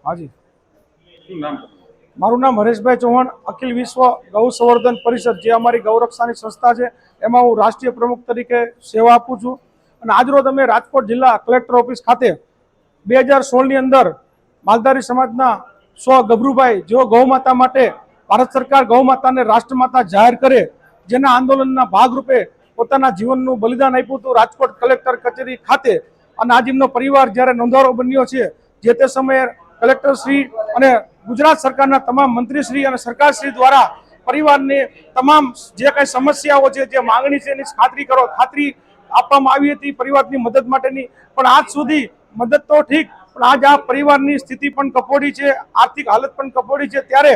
હાજી, શું નામ? મારું નામ હરેશભાઈ ચૌહાણ, અખિલ વિશ્વ ગૌ સંવર્ધન પરિષદ જે અમારી ગૌરક્ષાની સંસ્થા છે એમાં હું રાષ્ટ્રીય પ્રમુખ તરીકે સેવા આપું છું. અને આજરોજ અમે રાજકોટ જિલ્લા કલેક્ટર ઓફિસ ખાતે 2016ની અંદર માલધારી સમાજના ગભરુભાઈ જેઓ ગૌમાતા માટે ભારત સરકાર ગૌમાતાને રાષ્ટ્રમાતા જાહેર કરે જેના આંદોલનના ભાગરૂપે પોતાના જીવનનું બલિદાન આપ્યું હતું રાજકોટ કલેક્ટર કચેરી ખાતે. અને આજ એમનો પરિવાર જ્યારે નોંધારો બન્યો છે જે તે સમયે કલેક્ટર શ્રી અને ગુજરાત સરકારના તમામ મંત્રીશ્રી અને સરકારશ્રી દ્વારા પરિવારને તમામ જે કંઈ સમસ્યાઓ છે જે માંગણી છે એની ખાતરી આપવામાં આવી હતી પરિવારની મદદ માટેની. પણ આજ સુધી મદદ તો ઠીક, પણ આજ આ પરિવારની સ્થિતિ પણ કફોડી છે, આર્થિક હાલત પણ કફોડી છે. ત્યારે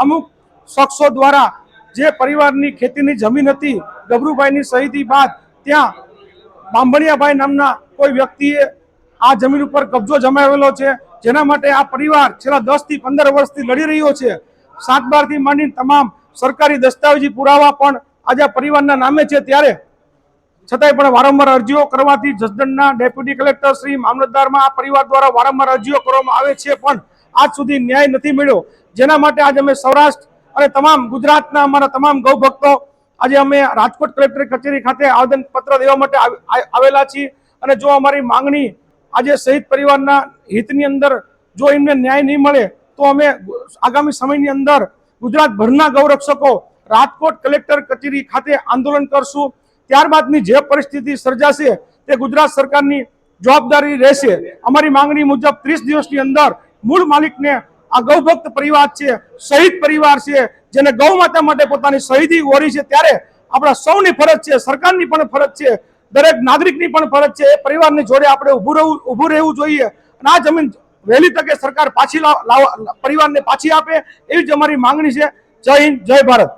અમુક શખ્સો દ્વારા જે પરિવારની ખેતીની જમીન હતી ગભરુભાઈની શહીદી બાદ ત્યાં બાંભણિયાભાઈ નામના કોઈ વ્યક્તિએ આ જમીન ઉપર કબજો જમાવેલો છે, જેના માટે આ પરિવાર છેલ્લા 10 થી 15 વર્ષથી લડી રહ્યો છે. 7/12 થી માંડીને તમામ સરકારી દસ્તાવેજી પુરાવા પણ આજે પરિવારના નામે છે. ત્યારે છતાંય પણ વારંવાર અરજીઓ કરવાથી જસદણના ડેપ્યુટી કલેક્ટર શ્રી મામલતદારમાં આ પરિવાર દ્વારા વારંવાર અરજીઓ કરવામાં આવે છે પણ આજ સુધી ન્યાય નથી મળ્યો. જેના માટે આજે અમે સૌરાષ્ટ્ર અને તમામ ગુજરાતના અમારા તમામ ગૌ ભક્તો આજે અમે રાજકોટ કલેક્ટર કચેરી ખાતે આવેદનપત્ર દેવા માટે આવેલા છીએ. અને જો અમારી માંગણી આજે શહીદ પરિવારના હિતની અંદર જો એમને ન્યાય નહીં મળે તો અમે આગામી સમયની અંદર ગુજરાતભરના ગૌરક્ષકો રાજકોટ કલેક્ટર કચેરી ખાતે આંદોલન કરશું. ત્યારબાદની જે પરિસ્થિતિ સર્જાશે તે ગુજરાત સરકારની જવાબદારી રહેશે. અમારી માંગણી મુજબ 30 દિવસની અંદર મૂળ માલિકને આ ગૌભક્ત પરિવાર છે, શહીદ પરિવાર છે, જેને ગૌ માતા માટે પોતાની શહીદી વોરી છે, ત્યારે આપણા સૌની ફરજ છે, સરકારની પણ ફરજ છે, દરેક નાગરિકની પણ ફરજ છે એ પરિવારની જોડે આપણે ઊભું રહેવું જોઈએ. અને આ જમીન વહેલી તકે સરકાર પરિવારને પાછી આપે એવી જ અમારી માંગણી છે. જય હિન્દ, જય ભારત.